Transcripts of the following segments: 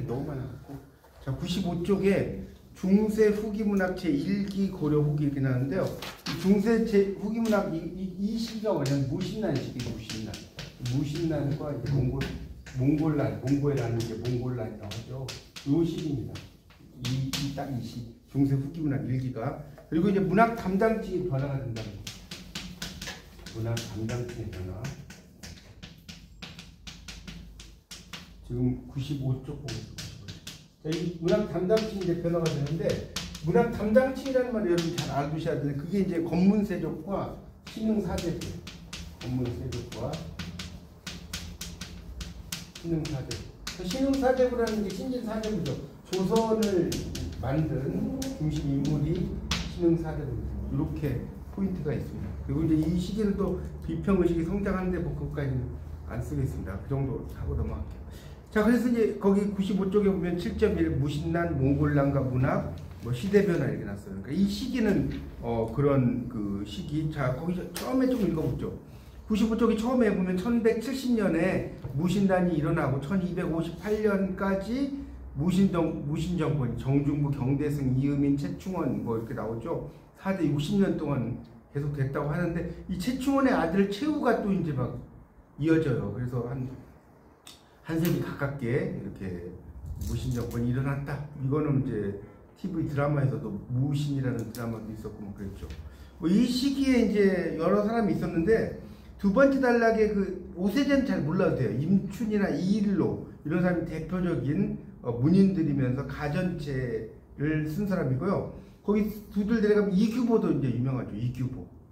너무 많아갖고. 자, 95쪽에 중세 후기문학 제1기 고려 후기 이렇게 나왔는데요. 중세 후기문학 이 시기가 뭐냐면 무신난 시기예요. 무신난과 이제 몽골이라는 게 몽골난이라고 하죠. 요 시기입니다. 딱 이 시. 중세 후기문학 1기가. 그리고 이제 문학 담당층이 변화가 된다는 거. 문학 담당층의 변화. 지금 95쪽 보고 있어요. 자, 이 문학 담당층이 이제 변화가 되는데, 문학 담당층이라는 말을 여러분 잘 알아두셔야 되는데, 그게 이제 권문세족과 신흥사대부. 권문세족과 신흥사대부. 신흥사대부라는 게 신진사대부죠. 조선을 만든 중심 인물이 신흥사대부입니다. 이렇게 포인트가 있습니다. 그리고 이제 이 시기는 또 비평의식이 성장하는데 뭐 그것까지는 안 쓰겠습니다. 그 정도 하고 넘어갈게요. 자, 그래서 이제 거기 95쪽에 보면 7.1 무신난, 몽골난과 문학, 뭐 시대변화 이렇게 났어요. 그러니까 이 시기는 그런 그 시기. 자, 거기 처음에 좀 읽어보죠. 95쪽이 처음에 보면 1170년에 무신난이 일어나고 1258년까지 무신정권, 정중부, 경대승, 이음인, 최충원 뭐 이렇게 나오죠. 4대 60년 동안 계속 됐다고 하는데, 이 최충원의 아들 최우가 또 이제 막 이어져요. 그래서 한 세기 가깝게 이렇게 무신정권이 일어났다. 이거는 이제 TV 드라마에서도 무신이라는 드라마도 있었고 뭐 그랬죠. 뭐 이 시기에 이제 여러 사람이 있었는데, 두 번째 단락에 그 오세제는 잘 몰라도 돼요. 임춘이나 이일로 이런 사람이 대표적인 문인들이면서 가전체를 쓴 사람이고요. 거기 두들 내려가면 이규보도 이제 유명하죠.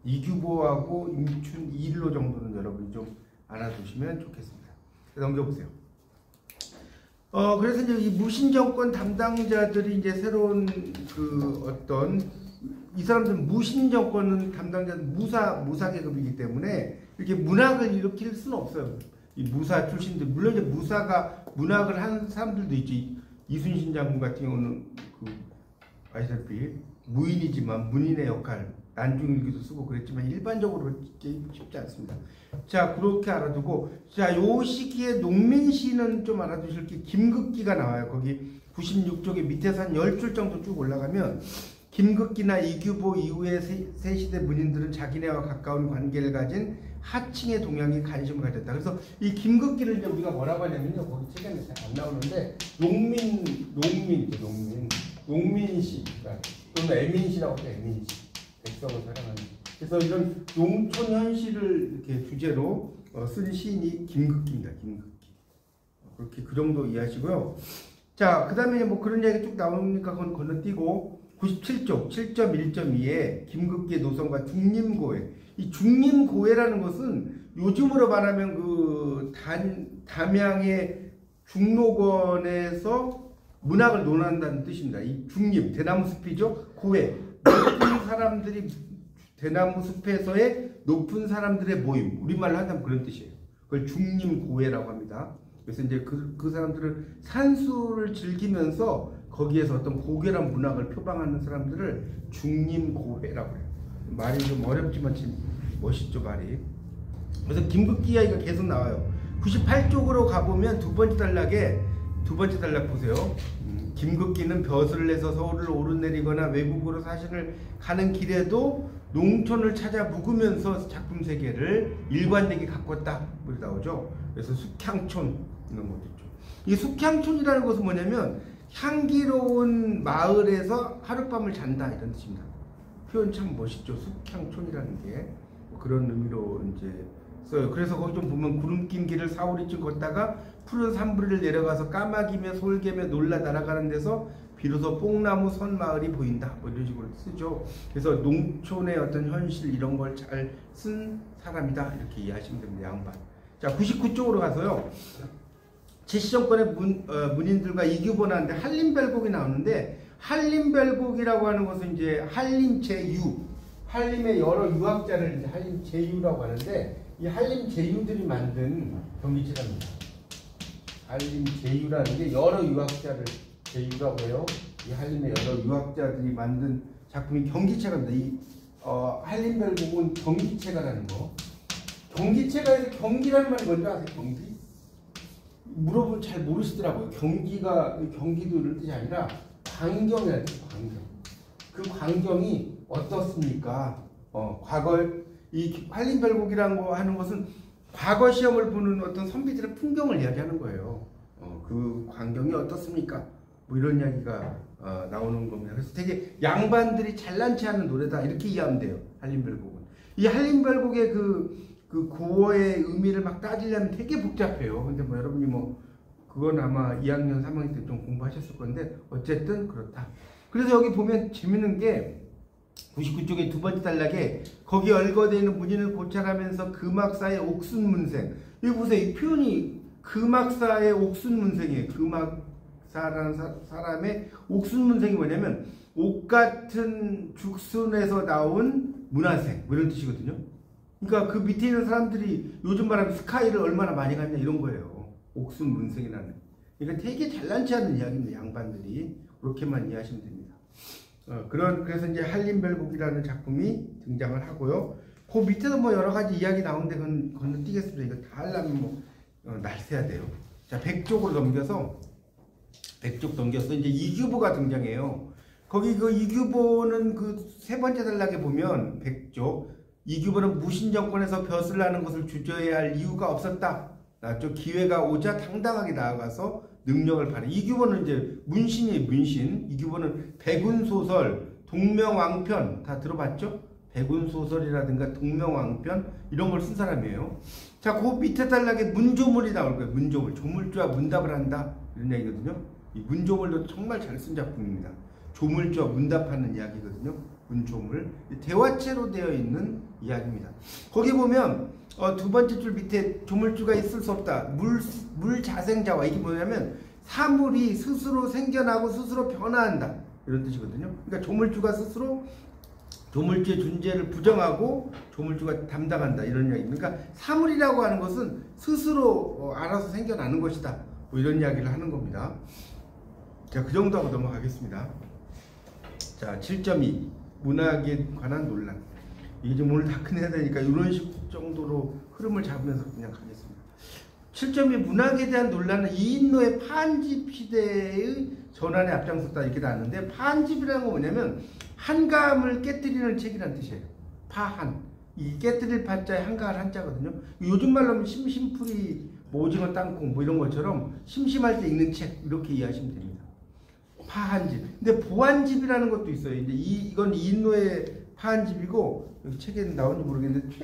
이규보하고 임춘, 이일로 정도는 여러분이 좀 알아두시면 좋겠습니다. 넘겨보세요. 그래서 이제 이 무신정권 담당자들이 이제 새로운 그 어떤, 이 사람들은 무신정권 담당자들 무사 계급이기 때문에 이렇게 문학을 일으킬 수는 없어요. 이 무사 출신들, 물론 이제 문학을 하는 사람들도 있지. 이순신 장군 같은 경우는 아시다시피 무인이지만 문인의 역할, 난중일기도 쓰고 그랬지만 일반적으로 쉽지 않습니다. 자, 그렇게 알아두고, 자, 요 시기에 농민시는 좀 알아두실 게 김극기가 나와요. 거기 96쪽에 밑에서 한 10줄 정도 쭉 올라가면, 김극기나 이규보 이후의 세 시대 문인들은 자기네와 가까운 관계를 가진 하층의 동양에 관심을 가졌다. 그래서 이 김극기를 이제 우리가 뭐라고 하냐면요, 거기 책에는 잘 안 나오는데, 농민시, 또는 애민시라고 해요. 애민시. 백성을 사랑하는. 그래서 이런 농촌 현실을 이렇게 주제로 쓴 시인이 김극기입니다. 김극기. 그렇게 그 정도 이해하시고요. 자, 그 다음에 뭐 그런 이야기 쭉 나오니까 그건 건너뛰고, 97쪽 7.1.2에 김극기의 노선과 중림고해. 이 중림고해라는 것은 요즘으로 말하면 그 담양의 중록원에서 문학을 논한다는 뜻입니다. 이 중림, 대나무 숲이죠. 고해, 높은 사람들이, 대나무 숲에서의 높은 사람들의 모임, 우리말로 한다면 그런 뜻이에요. 그걸 중림고해라고 합니다. 그래서 이제 그 사람들은 산수를 즐기면서 거기에서 어떤 고결한 문학을 표방하는 사람들을 중림고해라고 해요. 말이 좀 어렵지만 지금 멋있죠, 말이. 그래서 김극기 이야기가 계속 나와요. 98쪽으로 가보면 두 번째 단락 보세요. 김극기는 벼슬을 내서 서울을 오르내리거나 외국으로 사신을 가는 길에도 농촌을 찾아 묵으면서 작품 세계를 일관되게 가꿨다. 그렇게 나오죠. 그래서 숙향촌 이런 것도 있죠. 이 숙향촌이라는 것은 뭐냐면 향기로운 마을에서 하룻밤을 잔다 이런 뜻입니다. 표현 참 멋있죠. 숙향촌이라는 게 그런 의미로 이제 써요. 그래서 거기 좀 보면 구름 낀 길을 사오리쯤 걷다가 푸른 산부리를 내려가서 까마귀며 솔개며 놀라 날아가는 데서 비로소 뽕나무 선 마을이 보인다. 뭐 이런 식으로 쓰죠. 그래서 농촌의 어떤 현실 이런 걸 잘 쓴 사람이다. 이렇게 이해하시면 됩니다. 양반. 자, 99쪽으로 가서요. 제시정권의 문인들과 이규보 나오는데 한림별곡이 나오는데, 한림별곡이라고 하는 것은 이제 한림제유, 한림의 여러 유학자를 이제 한림제유라고 하는데, 이 한림제유들이 만든 경기체랍니다. 한림제유라는 게 여러 유학자를 제유라고 해요. 이 한림의 여러 유학자들이 만든 작품이 경기체가입니다. 이 한림별곡은 경기체가라는 거. 경기체가에서 경기라는 말이 뭔지 아세요? 경기? 물어보면 잘 모르시더라고요. 경기도 이런 뜻이 아니라 광경이라는 뜻이에요. 광경. 그 광경이 어떻습니까? 과거 이 한림별곡이라는 거 하는 것은 과거 시험을 보는 어떤 선비들의 풍경을 이야기하는 거예요. 그 광경이 어떻습니까? 뭐 이런 이야기가 나오는 겁니다. 그래서 되게 양반들이 잘난 체 하는 노래다 이렇게 이해하면 돼요. 한림별곡은. 이 한림별곡의 그 고어의 의미를 막 따지려면 되게 복잡해요. 근데 뭐 여러분이 뭐 그건 아마 2학년 3학년 때 좀 공부하셨을 건데 어쨌든 그렇다. 그래서 여기 보면 재밌는 게 99쪽의 두 번째 단락에 거기 얼거되어 있는 문인을 고찰하면서 금악사의 옥순문생. 여기 보세요. 이 표현이 금악사의 옥순문생이에요. 금악사라는 사람의 옥순문생이 뭐냐면 옥 같은 죽순에서 나온 문화생 뭐 이런 뜻이거든요. 그러니까 그 밑에 있는 사람들이 요즘 말하면 스카이를 얼마나 많이 갔냐 이런 거예요. 옥순문생이라는. 그러니까 되게 잘난 체 하는 이야기입니다. 양반들이. 그렇게만 이해하시면 됩니다. 그래서 이제 한림별곡이라는 작품이 등장을 하고요. 그 밑에도 뭐 여러 가지 이야기 나오는데 그건 건너뛰겠습니다. 이거 다 하려면 뭐 날새야 돼요. 자, 100쪽으로 넘겨서 100쪽 넘겨서 이제 이규보가 등장해요. 거기 그 이규보는 그 세 번째 단락에 보면 100쪽 이규보는 무신 정권에서 벼슬 나는 것을 주저해야 할 이유가 없었다. 좀 기회가 오자 당당하게 나아가서 능력을 발휘. 이규보는 이제 문신이에요. 문신. 이규보는 백운소설, 동명왕편 다 들어봤죠? 백운소설이라든가 동명왕편 이런 걸 쓴 사람이에요. 자, 그 밑에 단락에 문조물이 나올 거예요. 문조물. 조물주와 문답을 한다. 이런 얘기거든요. 이 문조물도 정말 잘 쓴 작품입니다. 조물주와 문답하는 이야기거든요. 문조물. 대화체로 되어 있는 이야기입니다. 거기 보면 두 번째 줄 밑에 조물주가 있을 수 없다. 물자생자와 이게 뭐냐면 사물이 스스로 생겨나고 스스로 변화한다. 이런 뜻이거든요. 그러니까 조물주가 스스로 조물주의 존재를 부정하고 조물주가 담당한다. 이런 이야기입니다. 그러니까 사물이라고 하는 것은 스스로 알아서 생겨나는 것이다. 뭐 이런 이야기를 하는 겁니다. 자, 그 정도 하고 넘어가겠습니다. 자, 7.2 문학에 관한 논란. 이게 좀 오늘 다 끝내야 되니까 이런 식 정도로 흐름을 잡으면서 그냥 가겠습니다. 7.2 문학에 대한 논란은 이인노의 파한집 시대의 전환에 앞장섰다 이렇게 나왔는데 파한집이라는 건 뭐냐면 한감을 깨뜨리는 책이라는 뜻이에요. 파한. 이 깨뜨릴 파자에 한가할 한자거든요. 요즘 말로 하면 심심풀이 뭐 오징어 땅콩 뭐 이런 것처럼 심심할 때 읽는 책 이렇게 이해하시면 됩니다. 파한집. 근데 보한집이라는 것도 있어요. 이제 이건 이인노의 파한집이고 여기 책에 나온지 모르겠는데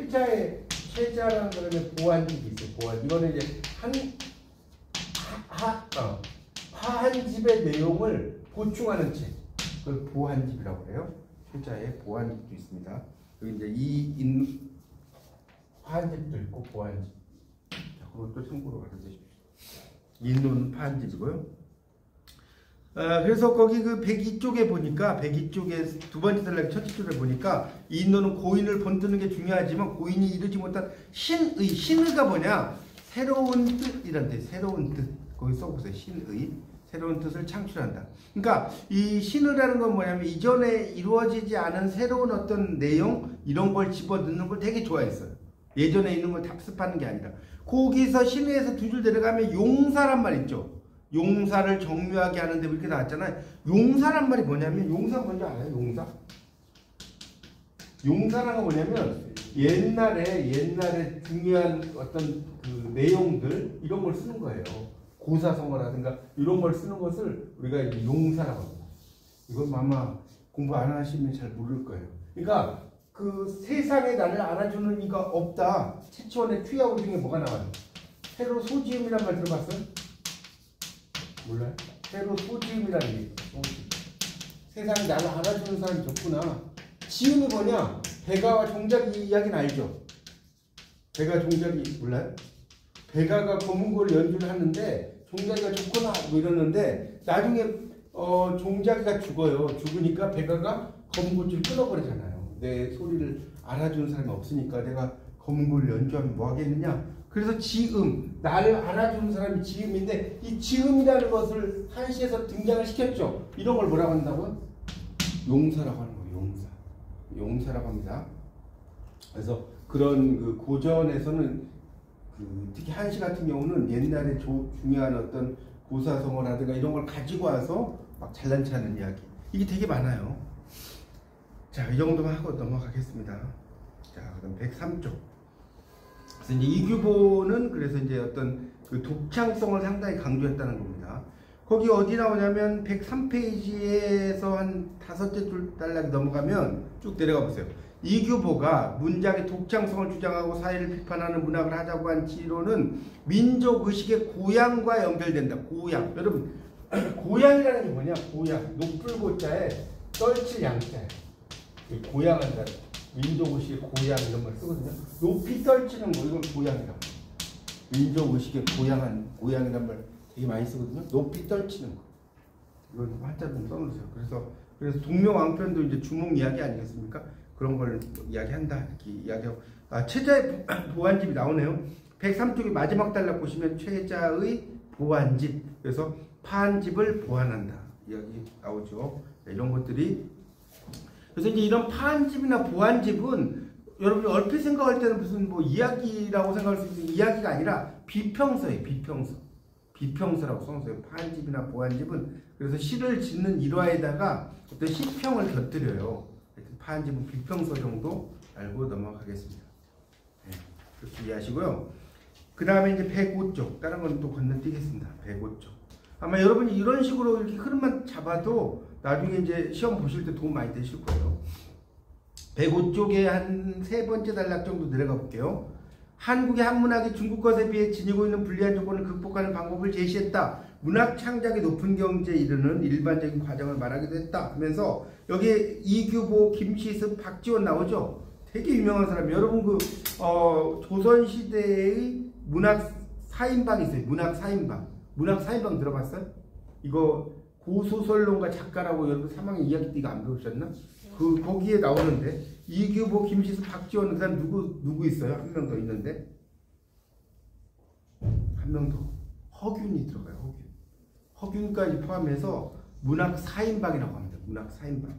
최자라는 사람의 보한집이 있어요. 보한. 이거는 이제 파한집의 내용을 보충하는 책. 그걸 보한집이라고 해요. 최자에 보한집도 있습니다. 여기 이제 파한집도 있고 보한집. 자, 그것도 참고로 알아두십시오. 이인노는 파한집이고요. 그래서 거기 그 102쪽에 보니까 102쪽에 두 번째 단락 첫째 줄에 보니까 이인노는 고인을 본뜨는 게 중요하지만 고인이 이루지 못한 신의가 뭐냐? 새로운 뜻이란 뜻, 새로운 뜻. 거기 써보세요. 신의. 새로운 뜻을 창출한다. 그러니까 이 신의라는 건 뭐냐면 이전에 이루어지지 않은 새로운 어떤 내용 이런 걸 집어넣는 걸 되게 좋아했어요. 예전에 있는 걸 답습하는 게 아니라. 거기서 신의에서 두 줄 내려가면 용사란 말 있죠. 용사를 정묘하게 하는데 이렇게 나왔잖아요. 용사란 말이 뭐냐면 용사 뭔지 알아요? 용사? 용사라는 건 뭐냐면 옛날에 중요한 어떤 그 내용들 이런 걸 쓰는 거예요. 고사성어라든가 이런 걸 쓰는 것을 우리가 이제 용사라고 합니다. 이건 아마 공부 안 하시면 잘 모를 거예요. 그러니까 그 세상에 나를 알아주는 이가 없다. 채치원의 투야오 중에 뭐가 나와요? 새로 소지음이란 말 들어봤어요? 몰라요? 새로 소지음이라는 게 소지음. 세상에 나를 알아주는 사람이 좋구나. 지음이 뭐냐? 배가와 종작이 이야기는 알죠? 배가 종작이 몰라요? 배가가 검은고를 연주를 하는데 종작이가 좋구나 뭐 이러는데 나중에 종작이가 죽어요. 죽으니까 배가가 검은고줄을 끊어버리잖아요. 내 소리를 알아주는 사람이 없으니까 내가 검은고를 연주하면 뭐 하겠느냐? 그래서 지음, 나를 알아주는 사람이 지음인데 이 지음이라는 것을 한시에서 등장을 시켰죠. 이런 걸 뭐라고 한다고요? 용사라고 하는 거예요. 용사. 용사라고 합니다. 그래서 그런 그 고전에서는 특히 한시 같은 경우는 옛날에 중요한 어떤 고사성어라든가 이런 걸 가지고 와서 막 잘난 체하는 이야기. 이게 되게 많아요. 자, 이 정도만 하고 넘어가겠습니다. 자, 그다음 103쪽. 그래서 이제 이규보는 그래서 이제 어떤 그 독창성을 상당히 강조했다는 겁니다. 거기 어디 나오냐면 103페이지에서 한 5째 줄 단락이 넘어가면 쭉 내려가 보세요. 이규보가 문장의 독창성을 주장하고 사회를 비판하는 문학을 하자고 한 지로는 민족의식의 고양과 연결된다. 고양. 여러분, 고양이라는 게 뭐냐? 고양. 높을 고자에 떨칠 양자예요. 고양한다. 민족의식의 고양 이런 말 쓰거든요. 높이 떨치는 거, 이건 고양이라고. 민족의식의 고양이란 말 되게 많이 쓰거든요. 높이 떨치는 거. 이건 한자 좀 써놓으세요. 그래서 동명왕편도 이제 주몽 이야기 아니겠습니까? 그런 걸 이야기한다. 이렇게 이야기하고. 최자의 보완집이 나오네요. 103쪽의 마지막 단락 보시면 최자의 보완집. 그래서 파한집을 보완한다. 이야기 나오죠. 이런 것들이. 그래서 이제 이런 파한집이나 보완집은 여러분이 얼핏 생각할 때는 무슨 뭐 이야기라고 생각할 수 있는 이야기가 아니라 비평서예요. 비평서라고 써놓으세요. 파한집이나 보완집은 그래서 시를 짓는 일화에다가 어떤 시평을 곁들여요. 파한집은 비평서 정도 알고 넘어가겠습니다. 네, 그렇게 이해하시고요. 그 다음에 이제 105쪽. 다른 건 또 건너뛰겠습니다. 105쪽. 아마 여러분이 이런 식으로 이렇게 흐름만 잡아도 나중에 이제 시험 보실 때 도움 많이 되실 거예요. 105쪽에 한 3번째 단락 정도 내려가 볼게요. 한국의 한문학이 중국 것에 비해 지니고 있는 불리한 조건을 극복하는 방법을 제시했다. 문학 창작의 높은 경지에 이르는 일반적인 과정을 말하기도 했다. 하면서 여기에 이규보, 김시습, 박지원 나오죠. 되게 유명한 사람. 여러분 조선시대의 문학 4인방 있어요. 문학 4인방 들어봤어요? 이거 고소설론가 작가라고 여러분 3학년 2학기 때 이거 안 배우셨나? 거기에 나오는데 이규보, 김시습, 박지원 그 사람 누구 있어요? 한 명 더 있는데 한 명 더 허균이 들어가요. 허균까지 포함해서 문학 4인방이라고 합니다. 문학 4인방.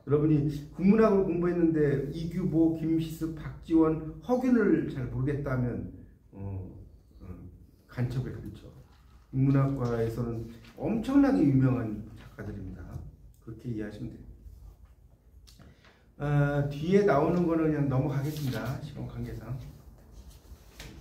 여러분이 국문학을 공부했는데 이규보, 김시습, 박지원, 허균을 잘 모르겠다면 간첩에 그렇죠. 국문학과에서는 엄청나게 유명한 작가들입니다. 그렇게 이해하시면 돼요. 뒤에 나오는 거는 그냥 넘어가겠습니다. 시간 관계상.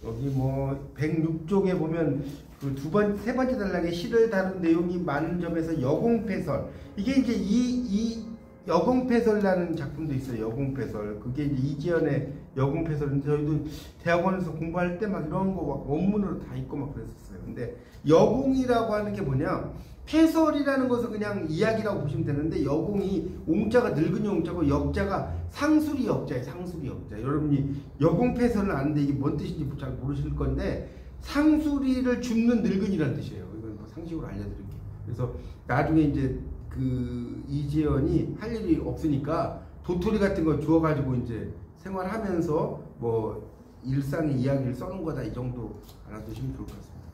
여기 뭐 106쪽에 보면 그 세 번째 단락에 시를 다룬 내용이 많은 점에서 여공패설. 이게 이제 이 여공패설이라는 작품도 있어요. 여공패설. 그게 이제 이지연의 여공패설인데 저희도 대학원에서 공부할 때 막 이런 거 막 원문으로 다 읽고 막 그랬었어요. 근데 여공이라고 하는 게 뭐냐? 패설이라는 것은 그냥 이야기라고 보시면 되는데 여공이 옹자가 늙은이 옹자고 역자가 상수리 역자예요. 상수리 역자. 여러분이 여공패설은 아는데 이게 뭔 뜻인지 잘 모르실 건데 상수리를 줍는 늙은이라는 뜻이에요. 이건 뭐 상식으로 알려드릴게요. 그래서 나중에 이제 그 이재현이 할 일이 없으니까 도토리 같은 거 주워가지고 이제 생활하면서 뭐 일상의 이야기를 써놓은 거다. 이 정도 알아두시면 좋을 것 같습니다.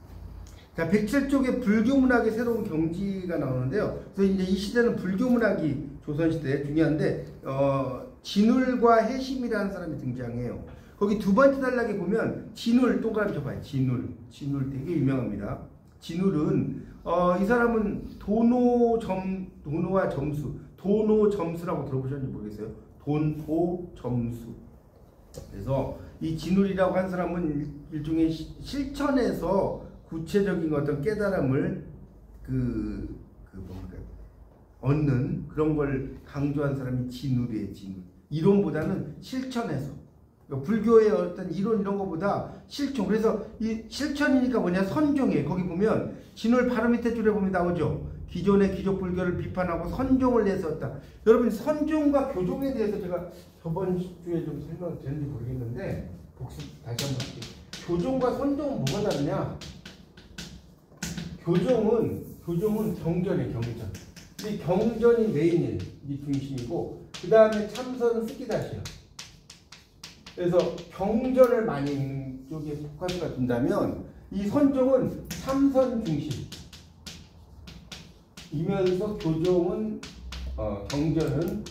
자, 107쪽에 불교문학의 새로운 경지가 나오는데요. 그래서 이제 이 시대는 불교문학이 조선시대에 중요한데, 진울과 해심이라는 사람이 등장해요. 거기 두 번째 단락에 보면, 진울, 동그라미 쳐봐요. 진울 되게 유명합니다. 진울은, 이 사람은 도노와 도노점수라고 들어보셨는지 모르겠어요. 돈도점수. 그래서 이 진울이라고 한 사람은 일종의 실천에서 구체적인 어떤 깨달음을 얻는 그런 걸 강조한 사람이 진울이에요. 진울. 이론보다는 실천에서. 그러니까 불교의 어떤 이론 이런 것보다 실천. 그래서 이 실천이니까 뭐냐? 선종이에요. 거기 보면 진울 바로 밑에 줄에 보면 나오죠. 기존의 기족 불교를 비판하고 선종을 내세웠다. 여러분 선종과 교종에 대해서 제가 저번 주에 좀 설명을 드렸는지 모르겠는데 복습 다시 한번 할게요. 교종과 선종은 뭐가 다르냐? 교종은 경전이에요. 경전. 이 경전이 메인이에요. 이 중심이고 그 다음에 참선은 스키다시요. 그래서 경전을 많이 읽는 쪽에 포커스가 둔다면 이 선종은 참선 중심. 이면서 교종은 경전은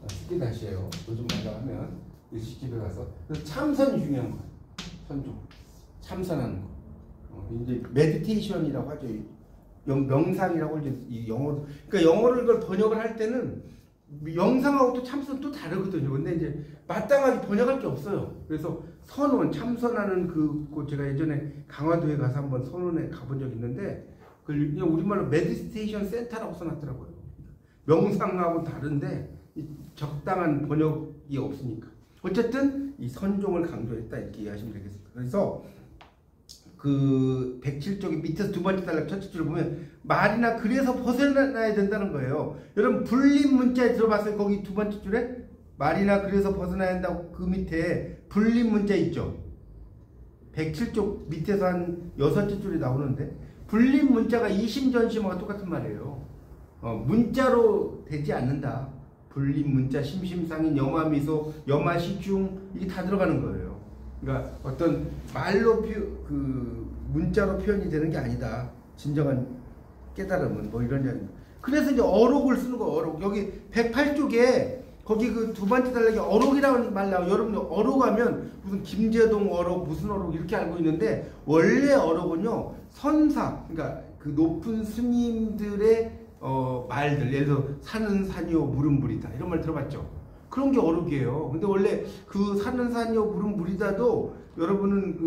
스키다시예요. 요즘 만나면 일식집에 가서 그래서 참선이 중요한 거예요. 선종. 참선하는 거. 이제 메디테이션이라고 하죠. 명상이라고 하죠. 이 영어로. 그러니까 영어를 이걸 번역을 할 때는 명상하고 또 참선 또 다르거든요. 근데 이제 마땅하게 번역할 게 없어요. 그래서 선원, 참선하는 그곳 제가 예전에 강화도에 가서 한번 선원에 가본 적 있는데 그냥 우리말로 메디테이션 센터라고 써놨더라고요. 명상하고 다른데 적당한 번역이 없으니까. 어쨌든 이 선종을 강조했다 이렇게 이해하시면 되겠습니다. 그래서 그 107쪽의 밑에서 두 번째 단락 첫째 줄을 보면 말이나 글에서 벗어나야 된다는 거예요. 여러분 불림 문자에 들어봤어요? 거기 두 번째 줄에 말이나 글에서 벗어나야 한다고 그 밑에 불림 문자 있죠? 107쪽 밑에서 한 여섯째 줄이 나오는데 불림 문자가 이심전심하고 똑같은 말이에요. 문자로 되지 않는다. 불림 문자, 심심상인, 여마미소, 여마시중 이게 다 들어가는 거예요. 그러니까 어떤 말로 문자로 표현이 되는 게 아니다. 진정한 깨달음은 뭐 이런 이야기. 그래서 이제 어록을 쓰는 거 어록. 여기 108쪽에 거기 그 두 번째 단락에 어록이라는 말 나와요. 여러분 어록하면 무슨 김제동 어록 무슨 어록 이렇게 알고 있는데 원래 어록은요 선사 그러니까 그 높은 스님들의 말들 예를 들어 산은 산이요 물은 물이다 이런 말 들어봤죠? 그런 게 어록이에요. 근데 원래 그 산은 산이요 물은 물이다도 여러분은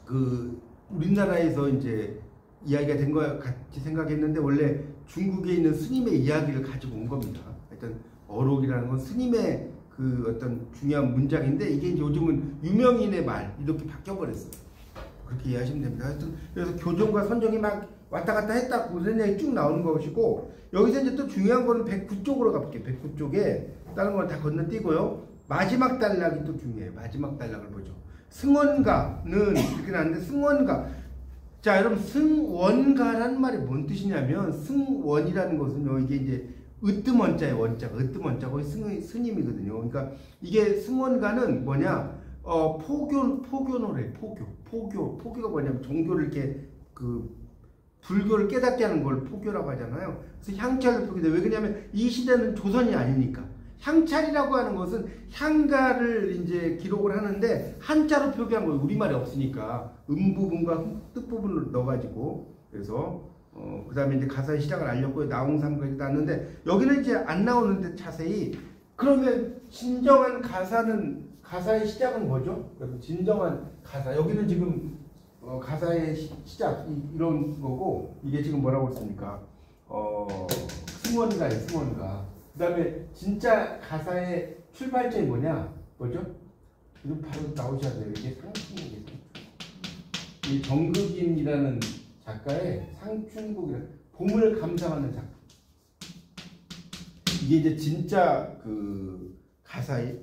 그 우리나라에서 이제 이야기가 된 것 같이 생각했는데 원래 중국에 있는 스님의 이야기를 가지고 온 겁니다. 하여튼 어록이라는 건 스님의 그 어떤 중요한 문장인데 이게 이제 요즘은 유명인의 말 이렇게 바뀌어버렸어요. 그렇게 이해하시면 됩니다. 하여튼 그래서 교종과 선종이 막 왔다 갔다 했다 그런 얘기 쭉 나오는 것이고 여기서 이제 또 중요한 거는 109쪽으로 가볼게요. 109쪽에 다른 건 다 건너뛰고요. 마지막 단락이 또 중요해요. 마지막 단락을 보죠. 승원가는 이렇게 나왔는데 승원가 자 여러분 승원가라는 말이 뭔 뜻이냐면 승원이라는 것은요 이게 이제 으뜸원자의 원자가 으뜸원자고 스님이거든요. 그러니까 이게 승원가는 뭐냐 포교노래 포교가 뭐냐면 종교를 이렇게 그 불교를 깨닫게 하는 걸 포교라고 하잖아요. 그래서 향찰을 표기돼. 왜 그러냐면 이 시대는 조선이 아니니까. 향찰이라고 하는 것은 향가를 이제 기록을 하는데 한자로 표기한 거예요. 우리말이 없으니까 음부분과 뜻부분을 넣어가지고 그래서 그 다음에 이제 가사의 시작을 알렸고 나홍삼까지 나왔는데 여기는 이제 안 나오는데 자세히 그러면 진정한 가사의 시작은 뭐죠? 진정한 가사 여기는 지금 가사의 시작 이런 거고 이게 지금 뭐라고 했습니까? 승원가예요. 승원가. 그 다음에 진짜 가사의 출발점이 뭐죠? 이거 바로 나오셔야 돼요. 이게 상춘곡이에요. 이 정극인이라는 작가의 상춘곡이라는 봄을 감상하는 작품. 이게 이제 진짜 그 가사의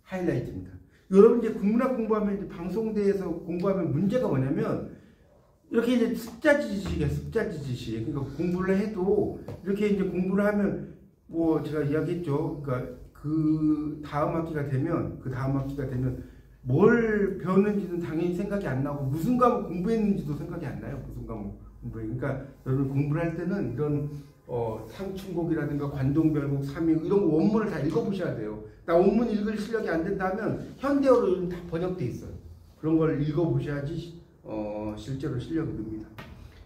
하이라이트입니다. 여러분 이제 국문학 공부하면 이제 방송대에서 공부하면 문제가 뭐냐면 이렇게 이제 습자지지식이에요. 습자지지식. 그러니까 공부를 해도 이렇게 이제 공부를 하면 뭐 제가 이야기했죠. 그러니까 그 다음 학기가 되면 뭘 배웠는지는 당연히 생각이 안 나고 무슨 과목 공부했는지도 생각이 안 나요. 무슨 과목 공부해. 그러니까 여러분 공부를 할 때는 이런 상춘곡이라든가 관동별곡, 삼위 이런 원문을 다 읽어보셔야 돼요. 나 원문 읽을 실력이 안 된다면 현대어로 다 번역돼 있어요. 그런 걸 읽어보셔야지 실제로 실력이 늡니다.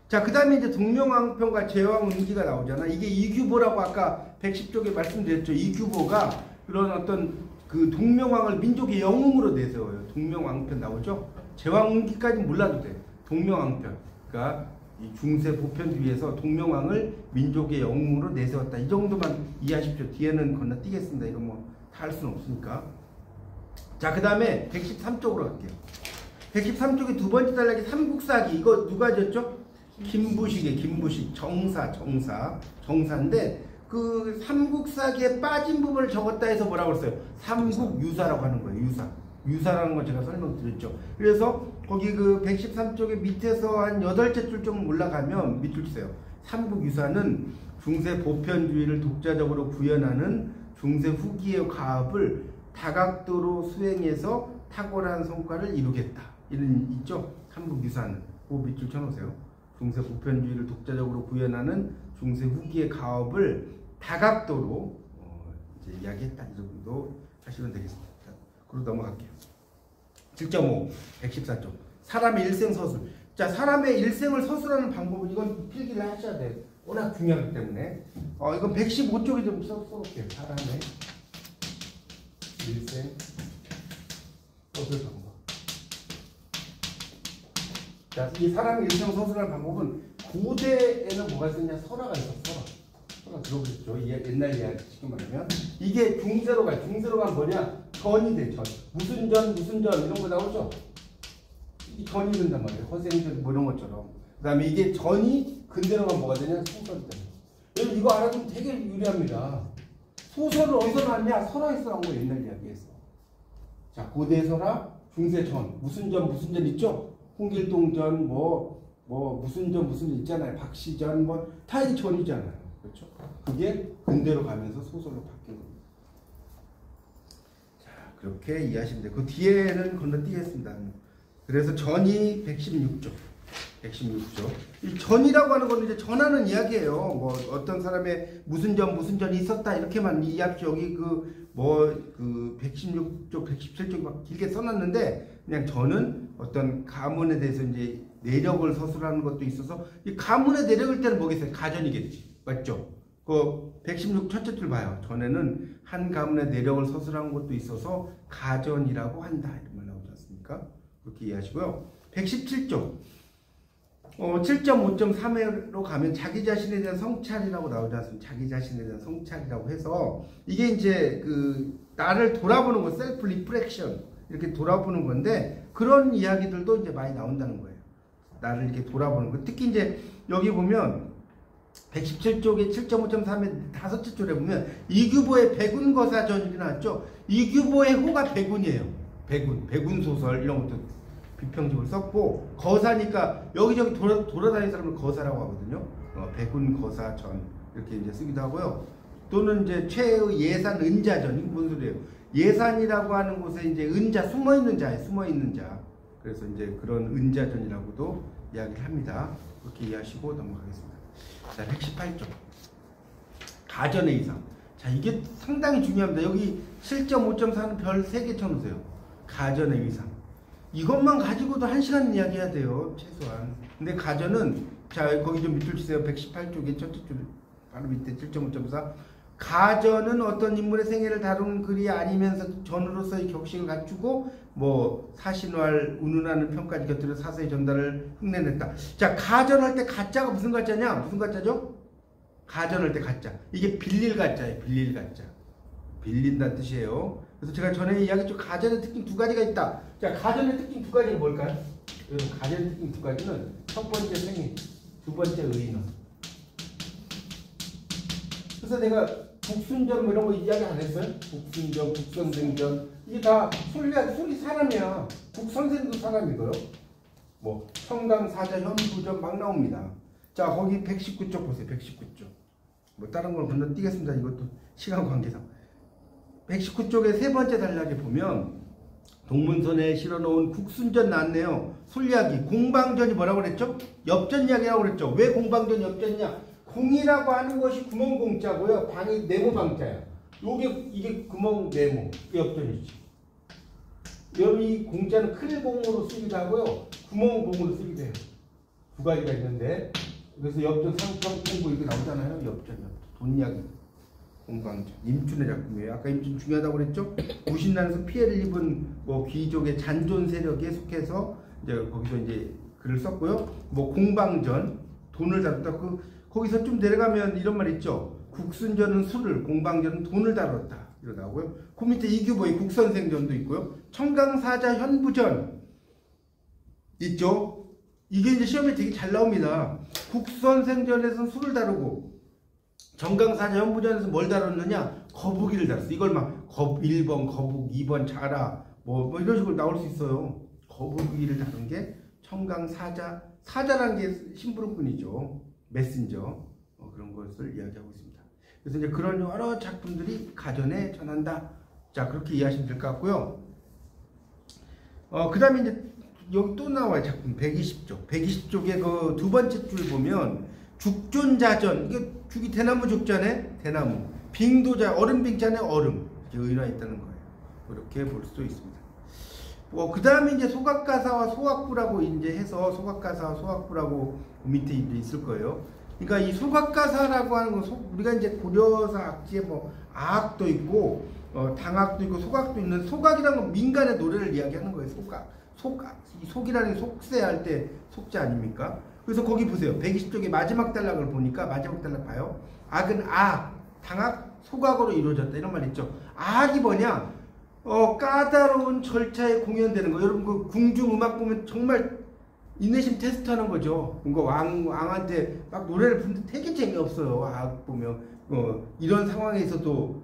자, 그 다음에 이제 동명왕편과 제왕운기가 나오잖아. 이게 이규보라고 아까 110쪽에 말씀드렸죠. 이규보가 그런 어떤 그 동명왕을 민족의 영웅으로 내세워요. 동명왕편 나오죠. 제왕운기까지 몰라도 돼. 동명왕편. 그러니까 이 중세 보편 뒤에서 동명왕을 민족의 영웅으로 내세웠다. 이 정도만 이해하십시오. 뒤에는 건너뛰겠습니다. 이거 뭐 다 할 수는 없으니까. 자, 그 다음에 113쪽으로 갈게요. 113쪽의 두 번째 단락이 삼국사기. 이거 누가 졌죠? 김부식이에요. 김부식. 정사인데 그 삼국사기에 빠진 부분을 적었다 해서 뭐라고 했어요? 삼국유사라고 하는 거예요. 유사라는 거 제가 설명드렸죠. 그래서 거기 그 113쪽의 밑에서 한 8째 줄 좀 올라가면 밑줄 치세요. 삼국유사는 중세 보편주의를 독자적으로 구현하는 중세 후기의 가업을 다각도로 수행해서 탁월한 성과를 이루겠다. 이런 있죠. 삼국유사는 그 밑줄 쳐놓으세요. 중세 보편주의를 독자적으로 구현하는 중세 후기의 가업을 다각도로 이제 이야기했다. 이 정도 하시면 되겠습니다. 그리고 넘어갈게요. 7.5, 114쪽. 사람의 일생 서술. 자, 사람의 일생을 서술하는 방법은 이건 필기를 하셔야 돼요. 워낙 중요하기 때문에. 이건 115쪽에 좀 써볼게요. 사람의 일생 서술 방법. 자, 이 사람의 일생 서술하는 방법은 고대에는 뭐가 있었냐? 설화가 있었어. 설화 들어보셨죠? 옛날 이야기 쉽게 말하면 이게 중세로 가요. 중세로 가면 뭐냐? 전이 돼. 전. 무슨 전 이런 거 나오죠? 이 전이 된단 말이에요. 허생전 뭐 이런 것처럼. 그 다음에 이게 전이 근대로 가면 뭐가 되냐? 소설이 되냐. 여러분 이거 알아두면 되게 유리합니다. 소설을 어디서 나왔냐? 설화에서 나온 거예요. 옛날 이야기에서. 자, 고대 설화, 중세 전. 무슨 전 있죠? 홍길동전 무슨 전 있잖아요. 박시전 다 이 전이잖아요. 그렇죠? 그게 근대로 가면서 소설로 바뀐 겁니다. 자, 그렇게 이해하시면 돼요. 그 뒤에는 건너뛰겠습니다. 그래서 전이 116조. 이 전이라고 하는 거는 이제 전하는 이야기예요. 뭐 어떤 사람의 무슨 전이 있었다 이렇게만 이해하죠. 여기 116쪽, 117쪽 막 길게 써놨는데 그냥 저는 어떤 가문에 대해서 이제 내력을 서술하는 것도 있어서 이 가문의 내력일 때는 뭐겠어요? 가전이겠지. 맞죠? 그 116 첫째 줄 봐요. 전에는 한 가문의 내력을 서술하는 것도 있어서 가전이라고 한다. 이런 말 나오지 않습니까? 그렇게 이해하시고요. 117쪽 7.5.3로 가면 자기 자신에 대한 성찰이라고 나오지 않습니까? 자기 자신에 대한 성찰이라고 해서 이게 이제 나를 돌아보는 거, 셀프 리프렉션 이렇게 돌아보는 건데 그런 이야기들도 이제 많이 나온다는 거예요. 나를 이렇게 돌아보는 거. 특히 이제 여기 보면 117쪽에 7.5.3의 다섯째 줄에 보면 이규보의 백운거사전이 나왔죠. 이규보의 호가 백운이에요. 백운 소설 이런 것도 비평집을 썼고 거사니까 여기저기 돌아다니는 사람을 거사라고 하거든요. 백운거사전 이렇게 이제 쓰기도 하고요. 또는 이제 최의 예산 은자전 이게 무슨 소리예요? 예산이라고 하는 곳에 이제 은자 숨어있는 자. 그래서 이제 그런 은자전이라고도 이야기를 합니다. 그렇게 이해하시고 넘어가겠습니다. 자, 118쪽 가전의 이상. 자, 이게 상당히 중요합니다. 여기 7.5.4는 별 3개 쳐놓으세요. 가전의 이상. 이것만 가지고도 1시간 이야기해야 돼요. 최소한. 근데 가전은 자 거기 좀 밑줄 치세요. 118쪽에 첫째 줄 바로 밑에 7.5.4 가전은 어떤 인물의 생애를 다루는 글이 아니면서 전으로서의 격식을 갖추고 사신활 운운하는 평까지 곁들여 사서의 전달을 흉내냈다. 자, 가전할 때 가짜가 무슨 가짜냐? 무슨 가짜죠? 가전할 때 가짜. 이게 빌릴 가짜예요. 빌릴 가짜. 빌린다는 뜻이에요. 그래서 제가 전에 이야기했죠. 가전의 특징 2가지가 있다. 자, 가전의 특징 2가지는 뭘까요? 여러분, 가전의 특징 2가지는 첫 번째 생애, 두 번째 의인화. 그래서 내가 국순전 이런 거 이야기 안 했어요? 국순전, 국선생전 이게 다 술이 사람이야. 국선생도 사람이고요. 청강사자, 현부전 막 나옵니다. 자, 거기 119쪽 보세요. 119쪽. 다른 걸 건너뛰겠습니다. 이것도 시간 관계상. 119쪽의 세 번째 단락에 보면 동문선에 실어놓은 국순전 나왔네요. 술이야기, 공방전이 뭐라고 그랬죠? 엽전 이야기라고 그랬죠. 왜 공방전 엽전이냐? 공이라고 하는 것이 구멍공자고요. 방이 네모방자야. 이게 구멍 네모, 그 엽전이지. 여러분 이 공자는 큰 공으로 쓰기도 하고요. 구멍 공으로 쓰기도 해요. 두 가지가 있는데 그래서 엽전, 상평, 공부 이게 나오잖아요. 엽전. 돈 이야기. 공방전. 임춘의 작품이에요. 아까 임춘 중요하다고 그랬죠? 무신난에서 피해를 입은 귀족의 잔존 세력에 속해서 이제 거기서 이제 글을 썼고요. 공방전, 돈을 다뤘다. 거기서 좀 내려가면 이런 말 있죠. 국순전은 술을, 공방전은 돈을 다뤘다. 이러 나오고요. 그 밑에 이규보의 국선생전도 있고요. 청강사자 현부전 있죠. 이게 이제 시험에 되게 잘 나옵니다. 국선생전에서는 술을 다루고 정강사자 현부전에서 뭘 다뤘느냐? 거북이를 다뤘어. 이걸 1번 거북, 2번 자라 이런 식으로 나올 수 있어요. 거북이를 다룬 게 청강사자. 사자라는 게 심부름꾼이죠. 메신저. 그런 것을 이야기하고 있습니다. 그래서 이제 그런 여러 작품들이 가전에 전한다. 자, 그렇게 이해하시면 될 것 같고요. 그 다음에 이제 여기 또 나와요. 작품 120쪽. 120쪽에 그 두 번째 줄 보면 죽존자전. 이게 죽이 대나무 죽전에 대나무. 빙도자, 얼음 빙자에 얼음. 이렇게 의인화 있다는 거예요. 그렇게 볼 수도 있습니다. 그 다음에 이제 소각가사와 소각부라고 이제 해서 소각가사와 소각부라고 그 밑에 이제 있을 거예요. 그러니까 이 소각가사라고 하는 건 우리가 이제 고려사 악지에 뭐 아악도 있고 당악도 있고 소각도 있는 소각이라는 건 민간의 노래를 이야기하는 거예요. 이 속이라는 게 속세할 때 속자 아닙니까? 그래서 거기 보세요. 120쪽의 마지막 단락을 보니까 마지막 단락 봐요. 악은 당악, 소각으로 이루어졌다 이런 말 있죠. 악이 뭐냐? 까다로운 절차에 공연되는 거. 여러분 그 궁중 음악 보면 정말 인내심 테스트하는 거죠. 뭔가 왕한테 막 노래를 부르는데 되게 재미없어요. 악 보면 이런 상황에서도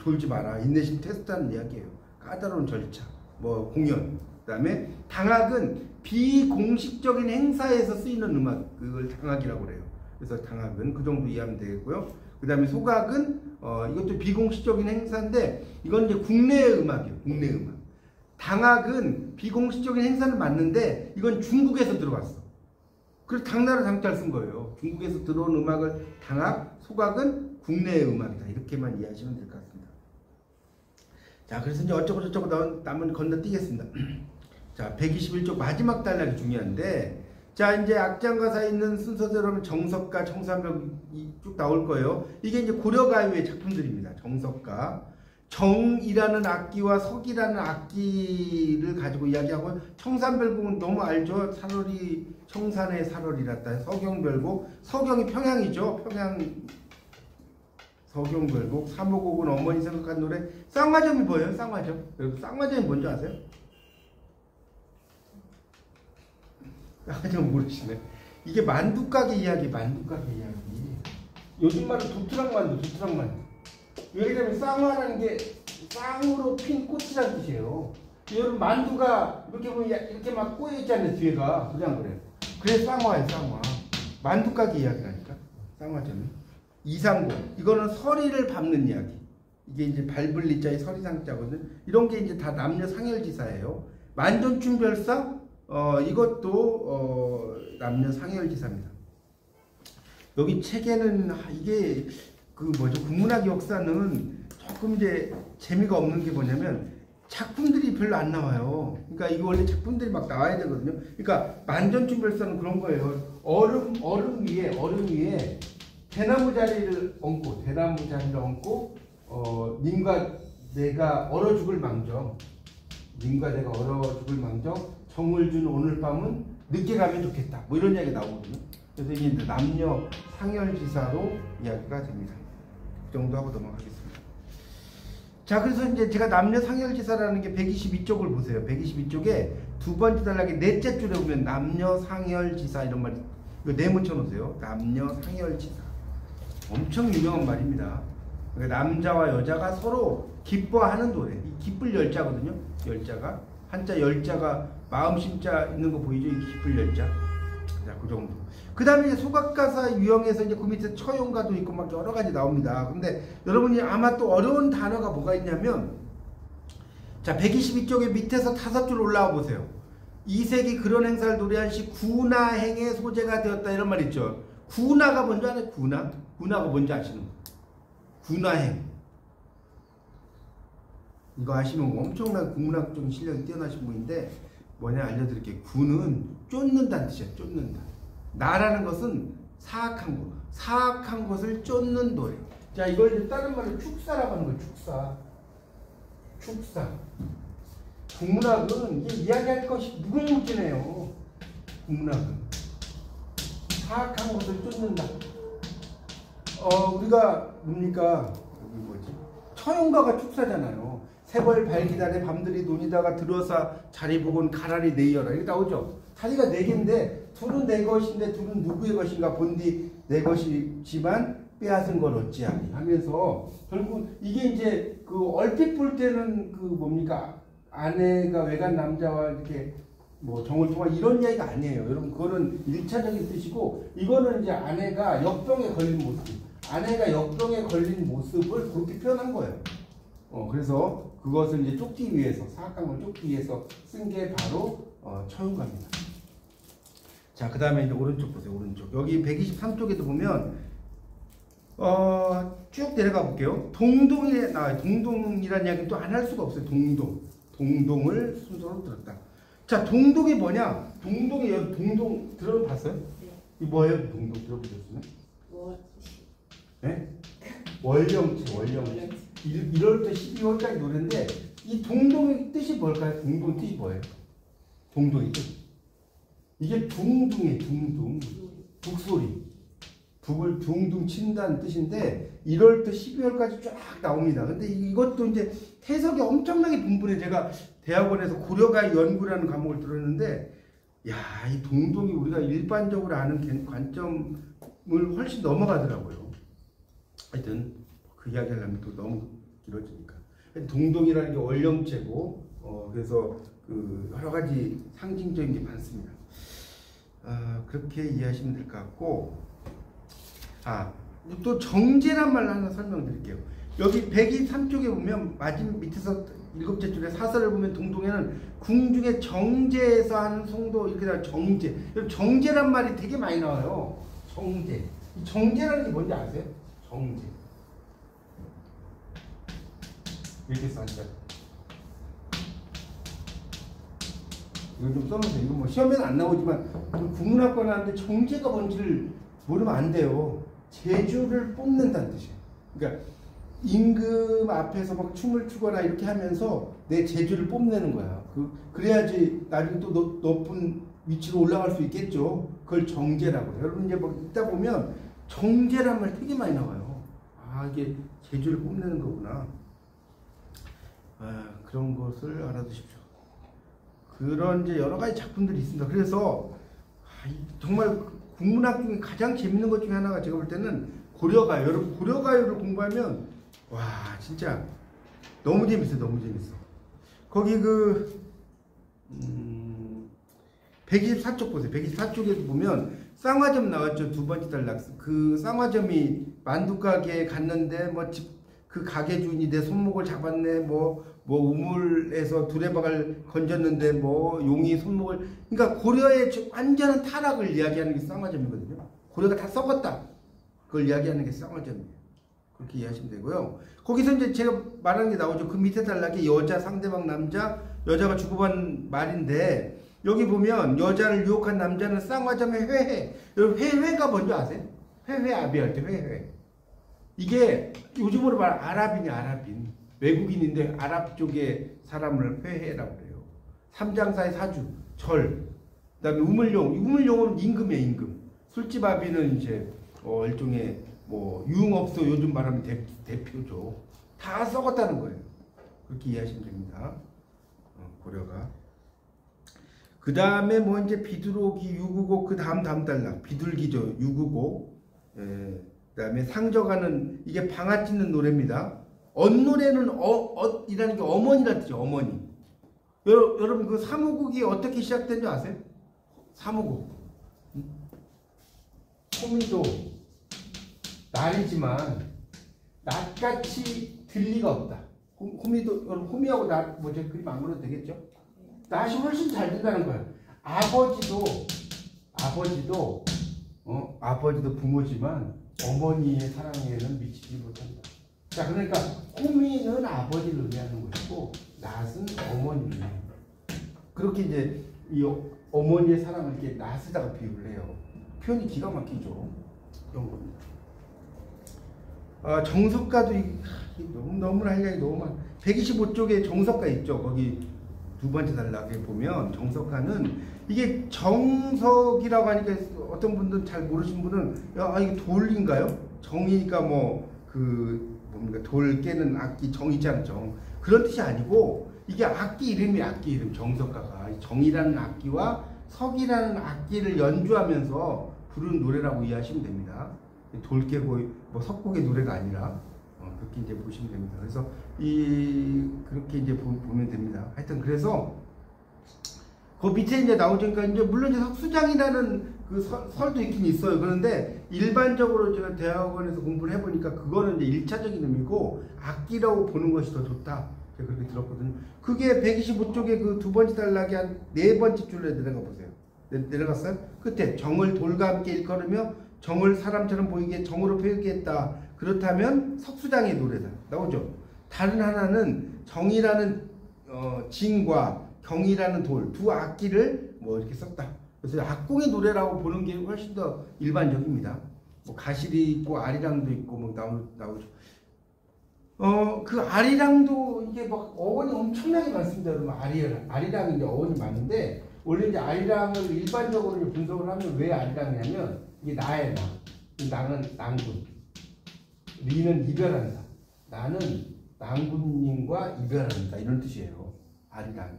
졸지 마라. 인내심 테스트하는 이야기예요. 까다로운 절차, 뭐 공연. 그다음에 당악은 비공식적인 행사에서 쓰이는 음악, 그걸 당악이라고 그래요. 그래서 당악은 그 정도 이해하면 되겠고요. 그 다음에 소각은 이것도 비공식적인 행사인데 이건 이제 국내의 음악이에요. 국내 음악. 당악은 비공식적인 행사는 맞는데 이건 중국에서 들어왔어. 그래서 당나라 당자를 쓴 거예요. 중국에서 들어온 음악을 당악, 소각은 국내의 음악이다. 이렇게만 이해하시면 될 것 같습니다. 자, 그래서 이제 어쩌고 저쩌고 남은 건너뛰겠습니다. 자, 121쪽 마지막 단락이 중요한데, 자, 이제 악장가사에 있는 순서대로 정석가, 청산벽이 쭉 나올 거예요. 이게 이제 고려가요의 작품들입니다. 정석가. 정이라는 악기와 석이라는 악기를 가지고 이야기하고, 청산별곡은 너무 알죠? 살월이, 청산의 살월이랐다. 서경별곡. 서경이 평양이죠. 서경별곡. 삼호곡은 어머니 생각한 노래. 쌍화점이 뭐예요? 쌍화점. 여러분, 쌍화점이 뭔지 아세요? 쌍화점 모르시네. 이게 만두가게 이야기, 만두가게 이야기. 요즘 말은 도트락만두. 왜냐면 쌍화라는 게 쌍으로 핀 꽃이라는 뜻이에요. 여러분 만두가 이렇게 보면 이렇게 막 꼬여 있잖아요. 뒤에가. 그냥 그래요. 그래서 쌍화예요, 쌍화. 만두가게 이야기라니까. 쌍화점이. 이상고. 이거는 서리를 밟는 이야기. 이게 이제 밟을 리자의 서리상자거든. 이런 게 이제 다 남녀 상열지사예요. 만전춘별사. 이것도 남녀 상열지사입니다. 여기 책에는 이게 국문학 역사는 조금 이제 재미가 없는 게 뭐냐면 작품들이 별로 안 나와요. 그러니까 이거 원래 작품들이 막 나와야 되거든요. 그러니까 만전춘별사는 그런 거예요. 얼음 위에 대나무 자리를 얹고 님과 내가 얼어 죽을 망정 정을 준 오늘 밤은 늦게 가면 좋겠다. 뭐 이런 이야기 나오거든요. 그래서 이게 남녀 상열지사로 이야기가 됩니다. 그 정도 하고 넘어가겠습니다. 자, 그래서 이제 제가 남녀 상열지사라는 게 122쪽을 보세요. 122쪽에 두 번째 단락의 넷째 줄에 보면 남녀 상열지사 이런 말이 이거 네모쳐 놓으세요. 남녀 상열지사. 엄청 유명한 말입니다. 그러니까 남자와 여자가 서로 기뻐하는 노래. 이 기쁠 열자거든요. 열자가 한자 열자가 마음 심자 있는 거 보이죠? 이 기쁠 열자. 자, 그 정도. 그 다음에 이제 소각가사 유형에서 이제 그 밑에 처용가도 있고 막 여러 가지 나옵니다. 근데 여러분이 아마 또 어려운 단어가 뭐가 있냐면, 자, 122쪽에 밑에서 5줄 올라와 보세요. 이색이 그런 행사를 노래한 시 구나행의 소재가 되었다 이런 말 있죠. 구나가 뭔지 아세요? 구나가 뭔지 아시는 거? 구나행. 이거 아시면 엄청난 국문학적인 실력이 뛰어나신 분인데 뭐냐 알려드릴게요. 구는 쫓는다는 뜻이야. 쫓는다. 나라는 것은 사악한 것을 쫓는 노래. 자, 이걸 이제 다른 말로 축사라고 하는 거예요. 축사. 국문학은 이게 이야기할 것이 무궁무진해요. 국문학은 사악한 것을 쫓는다. 우리가 뭡니까? 여기 뭐지? 처용가가 축사잖아요. 세벌 발기단에 밤들이 논이다가 들어서 자리 보곤 가라리 내이어라. 이렇게 나오죠. 자리가 4개인데 둘은 내 것인데 둘은 누구의 것인가 본디 내 것이지만 빼앗은 걸 어찌하니 하면서 결국 이게 이제 얼핏 볼 때는 뭡니까? 아내가 외간 남자와 이렇게 뭐 정을 통한 이런 이야기가 아니에요. 여러분 그거는 1차적인 뜻이고 이거는 이제 아내가 역병에 걸린 모습을 그렇게 표현한 거예요. 그래서 그것을 이제 쫓기 위해서 사악한 걸 쫓기 위해서 쓴 게 바로 처용가입니다. 자, 그 다음에 이제 오른쪽 보세요. 오른쪽 여기 123쪽에도 보면 쭉 내려가 볼게요. 동동이라는 이야기는 또 안 할 수가 없어요. 동동을 순서로 들었다. 자, 동동이 뭐냐? 동동이 여기 동동 들어봤어요? 네. 이 뭐예요? 동동 들어보셨어요? 네? 월령치, 월령치. 1월부터 12월까지 노래인데 이 동동의 뜻이 뭘까요? 동동 뜻이 뭐예요? 동동의 뜻. 이게 둥둥이, 둥둥. 북소리. 북을 둥둥 친다는 뜻인데 1월부터 12월까지 쫙 나옵니다. 근데 이것도 이제 해석이 엄청나게 분분해. 제가 대학원에서 고려가 연구라는 과목을 들었는데 야, 이 동동이 우리가 일반적으로 아는 관점을 훨씬 넘어가더라고요. 하여튼 그 이야기 하려면 또 너무 길어지니까. 동동이라는 게 월령체고 그래서 그 여러 가지 상징적인 게 많습니다. 그렇게 이해하시면 될 것 같고, 또 정제란 말 하나 설명드릴게요. 여기 123쪽에 보면 마지막 밑에서 7째 줄에 사설을 보면 동동에는 궁중의 정제에서 하는 송도 이렇게 나와요. 정제. 정제란 말이 되게 많이 나와요. 정제. 이 정제라는 게 뭔지 아세요? 정제. 이렇게 써있어요. 이거 좀 써놓으세요. 이거 뭐 시험에는 안 나오지만 국문학과 나왔는데 정제가 뭔지를 모르면 안 돼요. 재주를 뽑는다는 뜻이에요. 그러니까 임금 앞에서 막 춤을 추거나 이렇게 하면서 내 재주를 뽐내는 거야. 그래야지 나중에 또 높은 위치로 올라갈 수 있겠죠. 그걸 정제라고 해요. 여러분 이제 뭐 읽다 보면 정제란 말 되게 많이 나와요. 이게 재주를 뽐내는 거구나. 그런 것을 알아두십시오. 그런 이제 여러 가지 작품들이 있습니다. 그래서 정말 국문학 중에 가장 재밌는 것 중에 하나가 제가 볼 때는 고려가요. 여러분 고려가요를 공부하면 와 진짜 너무 재밌어, 너무 재밌어. 거기 124쪽 보세요. 124쪽에도 보면 쌍화점 나왔죠. 두 번째 단락. 그 쌍화점이 만두가게에 갔는데 그 가게 주인이 내 손목을 잡았네. 뭐 우물에서 두레박을 건졌는데 용이 손목을. 그러니까 고려의 완전한 타락을 이야기하는 게 쌍화점이거든요. 고려가 다 썩었다. 그걸 이야기하는 게 쌍화점이에요. 그렇게 이해하시면 되고요. 거기서 이제 제가 말하는 게 나오죠. 그 밑에 단락에 여자, 상대방 남자, 여자가 주고받은 말인데 여기 보면 여자를 유혹한 남자는 쌍화점의 회회. 여러분 회회가 뭔지 아세요? 회회 아비할 때 회회. 이게 요즘으로 말 아랍인이 아랍인. 외국인인데 아랍 쪽의 사람을 회해라고 그래요. 삼장사의 사주, 절, 그 다음에 우물용. 우물용은 임금이에요, 임금. 술집 아비는 이제 일종의 유흥업소 요즘 말하면 대표죠. 다 썩었다는 거예요. 그렇게 이해하시면 됩니다. 고려가. 그 다음에 이제 비두로기, 유구곡, 그 다음 단락. 비둘기죠, 유구곡. 그 다음에 상저가는 이게 방아 찢는 노래입니다. 언노래는 이라는 게 어머니라는 뜻이죠. 어머니. 여러분 그 사무국이 어떻게 시작된 줄 아세요? 사무국. 호미도 날이지만 낮같이 들 리가 없다. 호미도 호미하고 낮 뭐죠? 그림 안 그려도 되겠죠? 낮이 훨씬 잘 된다는 거예요. 아버지도 부모지만 어머니의 사랑에는 미치지 못한다. 자, 그러니까 호미는 아버지를 의미하는 것이고 낫은 어머니를 의미하는 거예요. 그렇게 이제 이 어머니의 사랑을 이렇게 낫에다가 비유를 해요. 표현이 기가 막히죠. 이런 겁니다. 정석가도 너무나 할 이야기 너무 많아. 125쪽에 정석가 있죠. 거기 두 번째 단락에 보면 정석가는 이게 정석이라고 하니까 어떤 분들은 잘 모르시는 분은 이게 돌인가요? 정이니까 돌 깨는 악기 정 있잖아요. 정. 그런 뜻이 아니고 이게 악기 이름이 악기 이름. 정석가가 정이라는 악기와 석이라는 악기를 연주하면서 부르는 노래라고 이해하시면 됩니다. 돌 깨고 석곡의 노래가 아니라 그렇게 이제 보시면 됩니다. 그래서 그렇게 이제 보면 됩니다. 하여튼 그래서 그 밑에 이제 나오니까 이제 물론 이제 석수장이라는 그 설도 있긴 있어요. 그런데 일반적으로 제가 대학원에서 공부를 해보니까 그거는 이제 1차적인 의미고 악기라고 보는 것이 더 좋다. 제가 그렇게 들었거든요. 그게 125쪽에 그 두 번째 단락에 한 네 번째 줄에 내려가 보세요. 내려갔어요? 끝에 정을 돌과 함께 일컬으며 정을 사람처럼 보이게 정으로 표기했다. 그렇다면 석수장의 노래다. 나오죠? 다른 하나는 정이라는 진과 경이라는 돌 두 악기를 뭐 이렇게 썼다. 그래서 악공의 노래라고 보는 게 훨씬 더 일반적입니다. 뭐 가실이 있고 아리랑도 있고 뭐 나오죠. 그 아리랑도 이게 막 어원이 엄청나게 많습니다. 여러분 아리랑이 이제 어원이 많은데 원래 이제 아리랑을 일반적으로 이제 분석을 하면 왜 아리랑이냐면 이게 나의 나, 나는 낭군, 리는 이별한다, 나는 낭군님과 이별한다 이런 뜻이에요. 아리랑이.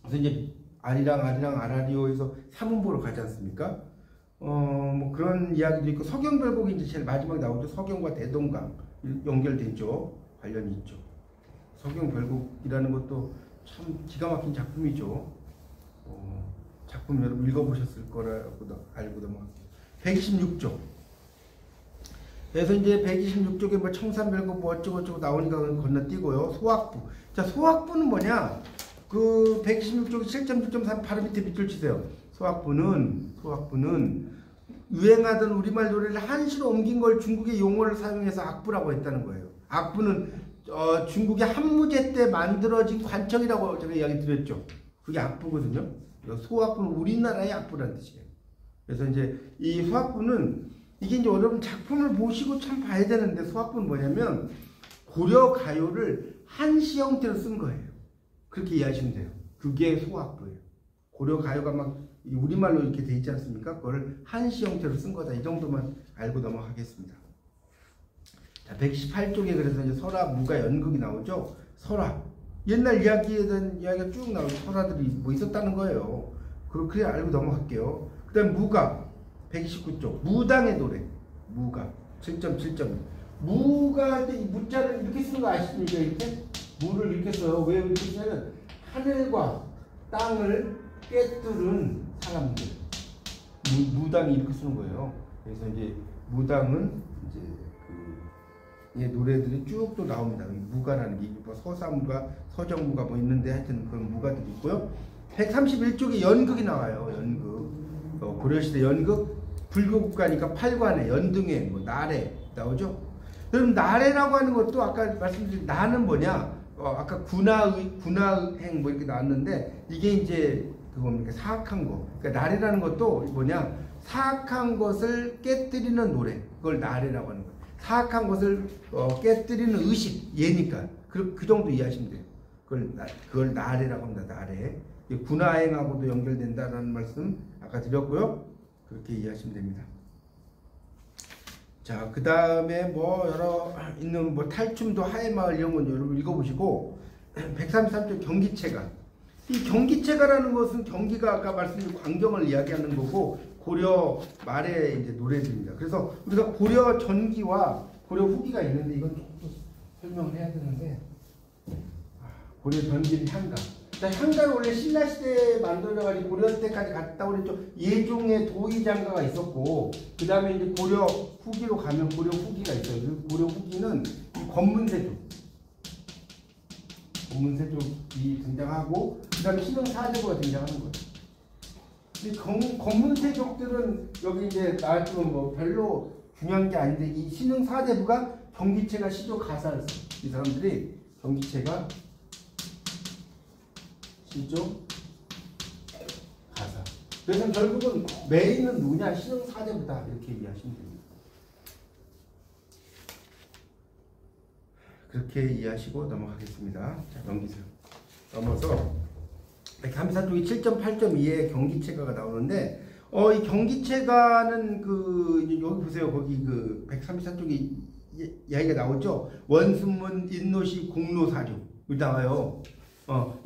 그래서 이제 아리랑 아라리오에서 사문보로 가지 않습니까? 뭐 그런 이야기도 있고 서경별곡이 이제 제일 마지막에 나오죠. 서경과 대동강 연결되죠. 관련이 있죠. 서경별곡이라는 것도 참 기가 막힌 작품이죠. 작품 여러분 읽어보셨을 거라고도 알고 넘어갈게요. 126쪽. 그래서 이제 126쪽에 뭐 청산별곡 뭐 어쩌고저쩌고 나오니까 건너뛰고요. 소학부. 자, 소학부는 뭐냐? 그 126쪽 7.6.3 바로 밑에 밑줄 치세요. 소학부는 유행하던 우리말 노래를 한시로 옮긴 걸 중국의 용어를 사용해서 악부라고 했다는 거예요. 악부는 중국의 한무제 때 만들어진 관청이라고 제가 이야기 드렸죠. 그게 악부거든요. 소학부는 우리나라의 악부라는 뜻이에요. 그래서 이제 이 소학부는 이게 이제 여러분 작품을 보시고 참 봐야 되는데 소학부는 뭐냐면 고려 가요를 한시 형태로 쓴 거예요. 그렇게 이해하시면 돼요. 그게 소학부예요. 고려 가요가 막 우리말로 이렇게 돼 있지 않습니까? 그걸 한시 형태로 쓴 거다. 이 정도만 알고 넘어가겠습니다. 자, 118쪽에 그래서 이제 설화, 무가, 연극이 나오죠. 설화. 옛날 이야기에 대한 이야기가 쭉 나오죠. 설화들이 뭐 있었다는 거예요. 그렇게 알고 넘어갈게요. 그 다음 무가, 129쪽. 무당의 노래. 무가. 7.7점. 무가 할 때 이 무자를 이렇게 쓰는 거 아십니까? 이렇게? 무를 이렇게 써요. 왜 이렇게 쓰냐면 하늘과 땅을 꿰뚫은 사람들. 무당이 이렇게 쓰는 거예요. 그래서 이제 무당은 이제 그 노래들이 쭉 또 나옵니다. 무가라는 게 뭐 서사무가, 서정무가 뭐 있는데 하여튼 그런 무가들이 있고요. 131쪽에 연극이 나와요. 연극. 고려시대 연극. 불교국가니까 팔관에, 연등에, 뭐 나래 나오죠. 그럼 나래라고 하는 것도 아까 말씀드린 나는 뭐냐? 아까 군화행 뭐 이렇게 나왔는데 이게 이제 그겁니까? 사악한 거. 그러니까 나래라는 것도 뭐냐? 사악한 것을 깨뜨리는 노래. 그걸 나래라고 하는 거예요. 사악한 것을 깨뜨리는 의식. 예니까. 그 정도 이해하시면 돼요. 그걸 나래라고 합니다. 나래. 군화행하고도 연결된다라는 말씀 아까 드렸고요. 그렇게 이해하시면 됩니다. 자, 그 다음에 뭐 여러 있는 뭐 탈춤도 하회마을 이런 건 여러분 읽어보시고 133쪽 경기체가. 이 경기체가라는 것은 경기가 아까 말씀드린 광경을 이야기하는 거고 고려 말의 이제 노래들입니다. 그래서 우리가 고려 전기와 고려 후기가 있는데 이건 조금 설명을 해야 되는데 고려 전기는 향가. 자, 향가는 원래 신라시대에 만들어가지고 고려 때까지 갔다 그랬죠. 예종의 도의장가가 있었고 그 다음에 이제 고려 후기로 가면 고려 후기가 있어요. 그 고려 후기는 권문세족이 등장하고 그 다음에 신흥사대부가 등장하는 거예요. 근데 권문세족들은 여기 이제 나왔지만 뭐 별로 중요한 게 아닌데 이 신흥사대부가 경기체가 시조 가사를 써요. 이 사람들이 경기체가 시조 가사. 그래서 결국은 메인은 누구냐? 신흥사대부다. 이렇게 이해하시면 됩니다. 그렇게 이해하시고 넘어가겠습니다. 자, 넘기세요. 넘어서 134쪽이 7.8.2에 경기체가가 나오는데 이 경기체가는 여기 보세요. 거기 134쪽이 이야기가 나오죠. 원순문, 인노시, 공로사류 나와요.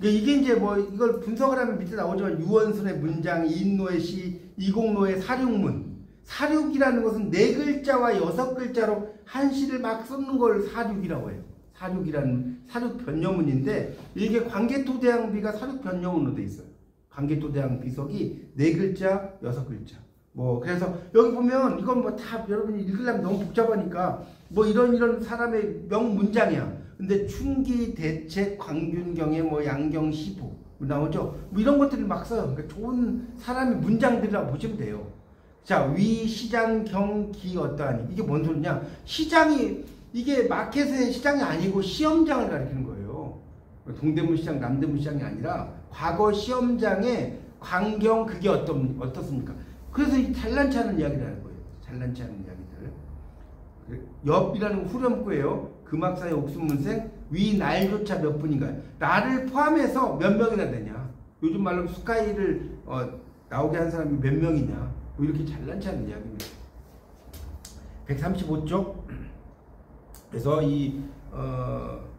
이게 이제 뭐 이걸 분석을 하면 밑에 나오지만 유원순의 문장, 인노의 시, 이공로의 사륙문. 사륙이라는 것은 4글자와 6글자로 한 시를 막 쓰는 걸 사륙이라고 해요. 사륙이라는 사륙 변여문인데 이게 광개토대왕비가 사륙 변여문으로 돼 있어요. 광개토대왕 비석이 4글자, 6글자. 뭐 그래서 여기 보면 이건 뭐 다 여러분이 읽으려면 너무 복잡하니까 뭐 이런 사람의 명문장이야. 근데 충기, 대책, 광균경의 뭐 양경, 시부 나오죠. 뭐 이런 것들을 막 써요. 그러니까 좋은 사람의 문장들이라고 보시면 돼요. 자, 위, 시장, 경, 기 어떠하니. 이게 뭔 소리냐? 시장이 이게 마켓의 시장이 아니고 시험장을 가리키는 거예요. 동대문 시장, 남대문 시장이 아니라 과거 시험장의 광경 그게 어떻습니까? 그래서 이 잘난치 않은 이야기를 하는 거예요. 잘난치 않은 이야기들. 옆이라는 후렴구예요. 금학사의 옥순문생 위 날조차 몇 분인가요? 나를 포함해서 몇 명이나 되냐? 요즘 말로 스카이를 나오게 한 사람이 몇 명이냐? 뭐 이렇게 잘난치 않은 이야기입니다. 135쪽. 그래서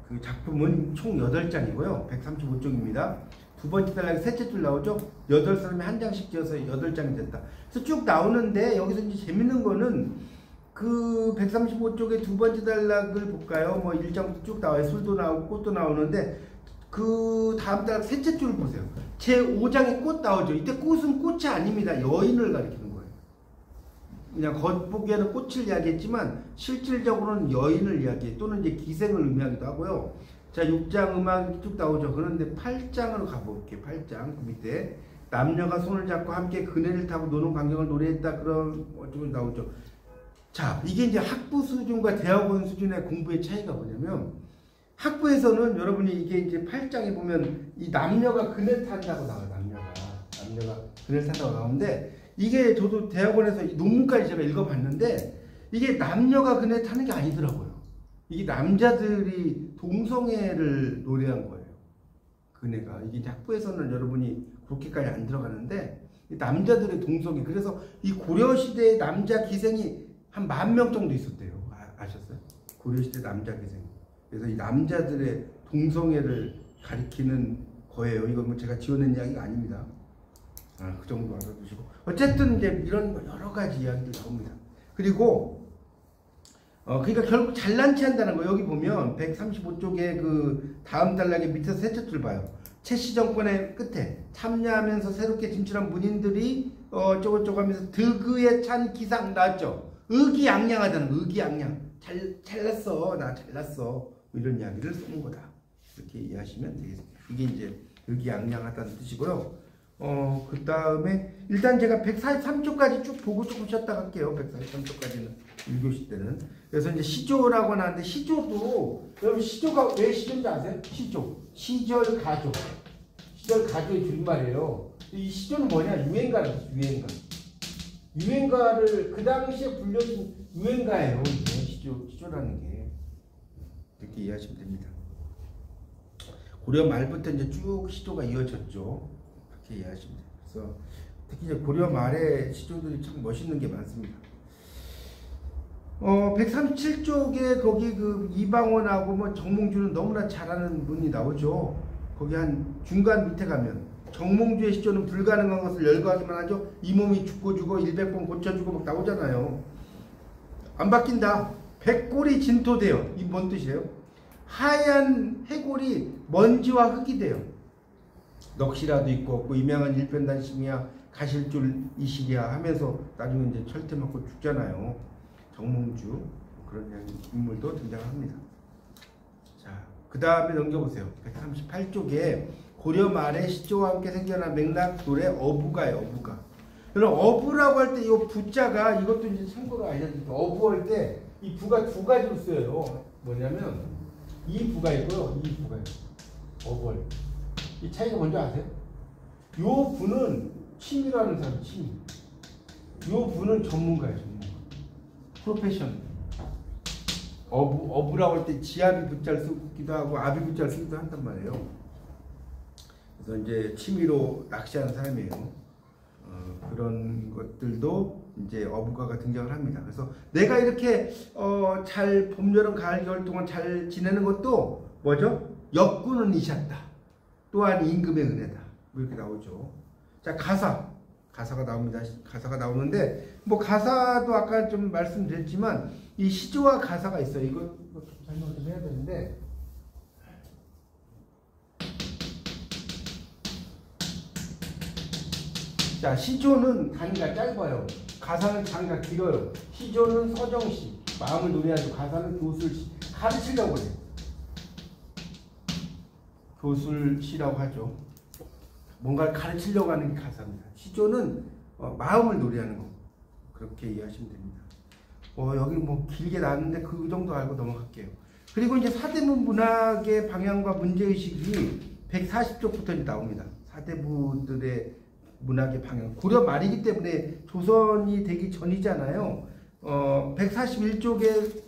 그 작품은 총 8장이고요. 135쪽입니다. 두 번째 단락에 셋째 줄 나오죠? 8사람이 한 장씩 지어서 8장이 됐다. 그래서 쭉 나오는데 여기서 이제 재밌는 거는 그 135쪽의 두 번째 단락을 볼까요? 뭐 1장부터 쭉 나와요. 술도 나오고 꽃도 나오는데 그 다음 단락 셋째 줄을 보세요. 제 5장에 꽃 나오죠. 이때 꽃은 꽃이 아닙니다. 여인을 가리키는 거예요. 그냥 겉보기에는 꽃을 이야기했지만 실질적으로는 여인을 이야기해 또는 이제 기생을 의미하기도 하고요. 자, 6장 음악이 쭉 나오죠. 그런데 8장으로 가볼게요. 8장 그 밑에 남녀가 손을 잡고 함께 그네를 타고 노는 광경을 노래했다 그런 어쩌고 나오죠. 자, 이게 이제 학부 수준과 대학원 수준의 공부의 차이가 뭐냐면 학부에서는 여러분이 이게 이제 8장에 보면 이 남녀가 그네 탄다고 나와요. 남녀가 그네 탄다고 나오는데 이게 저도 대학원에서 논문까지 제가 읽어봤는데 이게 남녀가 그네 타는 게 아니더라고요. 이게 남자들이 동성애를 노래한 거예요. 그네가. 이게 이제 학부에서는 여러분이 그렇게까지 안 들어가는데 남자들의 동성애. 그래서 이 고려시대의 남자 기생이 한 10,000명 정도 있었대요. 아셨어요? 고려시대 남자 기생. 그래서 이 남자들의 동성애를 가리키는 거예요. 이건 뭐 제가 지어낸 이야기가 아닙니다. 그 정도 알아두시고. 어쨌든 이제 이런 여러 가지 이야기들 나옵니다. 그리고 그러니까 결국 잘난치 한다는 거. 여기 보면 135쪽에 그 다음 단락의 밑에서 셋째 줄 봐요. 최씨 정권의 끝에 참여하면서 새롭게 진출한 문인들이 어쩌고저쩌고 하면서 득의에 찬 기상 나왔죠. 의기양양하다는 거. 의기양양. 잘났어. 나 잘났어. 뭐 이런 이야기를 쓰는 거다. 이렇게 이해하시면 되겠습니다. 이게 이제 의기양양하다는 뜻이고요. 그 다음에 일단 제가 143쪽까지 쭉 보고 조금 쉬었다 갈게요. 143쪽까지는 1교시 때는. 그래서 이제 시조라고 하는데 시조도 여러분 시조가 왜 시조인지 아세요? 시조. 시절 가조. 시절 가조의 줄임말이에요. 이 시조는 뭐냐? 유행가라고. 유행가를 그 당시에 불려준 유행가예요. 시조라는 게. 이렇게 이해하시면 됩니다. 고려 말부터 이제 쭉 시조가 이어졌죠. 이렇게 이해하시면 돼요. 그래서 특히 이제 고려 말의 시조들이 참 멋있는 게 많습니다. 137쪽에 거기 그 이방원하고 뭐 정몽주는 너무나 잘하는 분이 나오죠. 거기 한 중간 밑에 가면 정몽주의 시조는 불가능한 것을 열거하기만 하죠. 이 몸이 죽고 100번 고쳐주고 막 나오잖아요. 안 바뀐다. 백골이 진토돼요. 이 뭔 뜻이에요? 하얀 해골이 먼지와 흙이 돼요. 넋이라도 있고 없고 임양은 일편단심이야 가실줄 이실이야 하면서 나중에 이제 철퇴 맞고 죽잖아요. 정몽주 그런 인물도 등장합니다. 자, 그 다음에 넘겨보세요. 138쪽에 고려 말의 시조와 함께 생겨난 맥락 노래 어부가예요. 어부가. 여러분 어부라고 할 때 이 부자가 이것도 이제 참고로 알려드릴게요. 어부 할 때 이 부가 두 가지로 쓰여요. 뭐냐면 이 부가 있고요. 이 부가 있어요. 어부 할 때. 이 차이가 뭔지 아세요? 요 부는 취미로 하는 사람 취미. 요 부는 전문가예요. 전문가. 프로페셔널. 어부라고 할 때 지아비 부자를 쓰기도 하고 아비 부자를 쓰기도 한단 말이에요. 그래서 이제 취미로 낚시하는 사람이에요. 그런 것들도 이제 어부가가 등장을 합니다. 그래서 내가 이렇게 잘 봄, 여름, 가을, 겨울 동안 잘 지내는 것도 뭐죠? 역군은 이셨다. 또한 임금의 은혜다. 뭐 이렇게 나오죠. 자, 가사가 나옵니다. 가사가 나오는데 뭐 가사도 아까 좀 말씀드렸지만 이 시조와 가사가 있어요. 이거 좀 설명 좀 해야 되는데 자, 시조는 단위가 짧아요. 가사는 장기가 길어요. 시조는 서정시, 마음을 노래하죠. 가사는 교술시, 가르치려고 해요. 교술시라고 하죠. 뭔가를 가르치려고 하는 게 가사입니다. 시조는 마음을 노래하는 거. 그렇게 이해하시면 됩니다. 여기 뭐 길게 나왔는데 그 정도 알고 넘어갈게요. 그리고 이제 사대부 문학의 방향과 문제의식이 140쪽부터 나옵니다. 사대부들의 문학의 방향. 고려 말이기 때문에 조선이 되기 전이잖아요. 141쪽에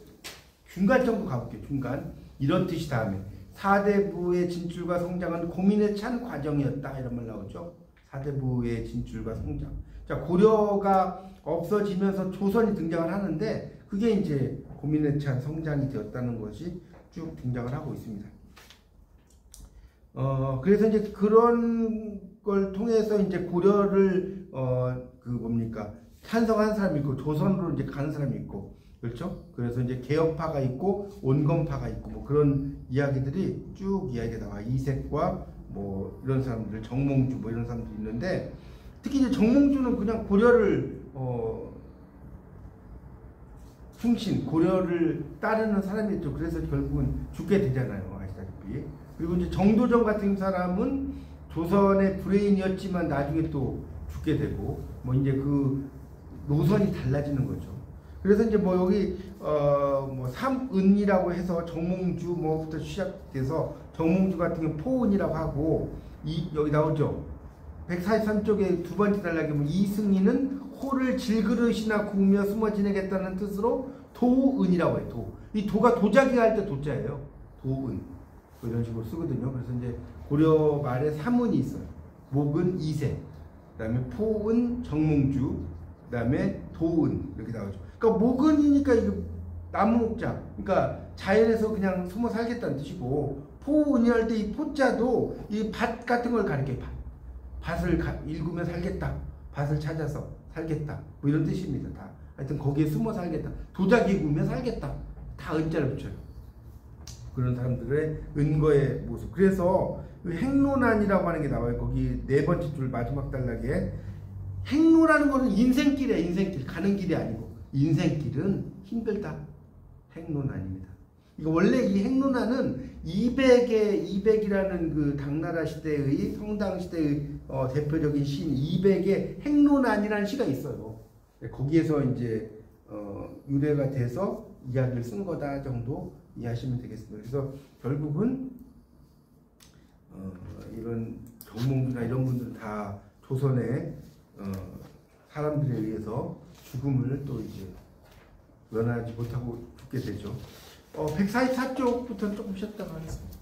중간 정도 가볼게요. 중간. 이런 뜻이 다음에. 사대부의 진출과 성장은 고민에 찬 과정이었다. 이런 말 나오죠. 사대부의 진출과 성장. 자, 고려가 없어지면서 조선이 등장을 하는데 그게 이제 고민에 찬 성장이 되었다는 것이 쭉 등장을 하고 있습니다. 그래서 이제 그런 걸 통해서 이제 고려를 찬성한 사람이 있고 조선으로 이제 가는 사람이 있고 그렇죠? 그래서 이제 개혁파가 있고 온건파가 있고 뭐 그런 이야기들이 쭉 이야기가 나와. 이색과 뭐 이런 사람들, 정몽주 뭐 이런 사람들이 있는데 특히 이제 정몽주는 그냥 고려를 고려를 따르는 사람이었죠. 그래서 결국은 죽게 되잖아요. 아시다시피. 그리고 이제 정도전 같은 사람은 조선의 브레인이었지만 나중에 또 죽게 되고 뭐 이제 그 노선이 달라지는 거죠. 그래서 이제 뭐 여기 뭐 삼은이라고 해서 정몽주 뭐부터 시작돼서 정몽주 같은 경우 포은이라고 하고 여기 나오죠. 143쪽에 두 번째 단락에 보면 이승희는 호를 질그릇이나 구우며 숨어 지내겠다는 뜻으로 도은이라고 해요. 이 도가 도자기 할 때 도자예요. 도은. 이런 식으로 쓰거든요. 그래서 이제 고려 말에 삼은이 있어요. 목은 이세, 그다음에 포은 정몽주, 그다음에 도은 이렇게 나오죠. 그러니까 목은이니까 이거 나무 목자. 그러니까 자연에서 그냥 숨어 살겠다는 뜻이고 포은이 할 때 이 포자도 이 밭 같은 걸 가리켜요. 밭을 읽으며 살겠다. 밭을 찾아서 살겠다. 뭐 이런 뜻입니다. 다. 하여튼 거기에 숨어 살겠다. 도자기 구우며 살겠다. 다 은자를 붙여요. 그런 사람들의 은거의 모습. 그래서 행로난이라고 하는 게 나와요. 거기 네 번째 줄 마지막 단락에 행로라는 거는 인생길이에요. 인생길. 가는 길이 아니고 인생길은 힘들다. 행로난입니다. 이거 원래 이 행로난은 200이라는 그 당나라 시대의 성당 시대의 대표적인 시인 200의 행로난이라는 시가 있어요. 거기에서 이제 유래가 돼서 이야기를 쓴 거다 정도 이해하시면 되겠습니다. 그래서 결국은 이런 정몽주나 이런 분들 다 조선의 사람들에 의해서 죽음을 또 이제 면하지 못하고 죽게 되죠. 144쪽부터 조금 쉬었다가 하겠습니다.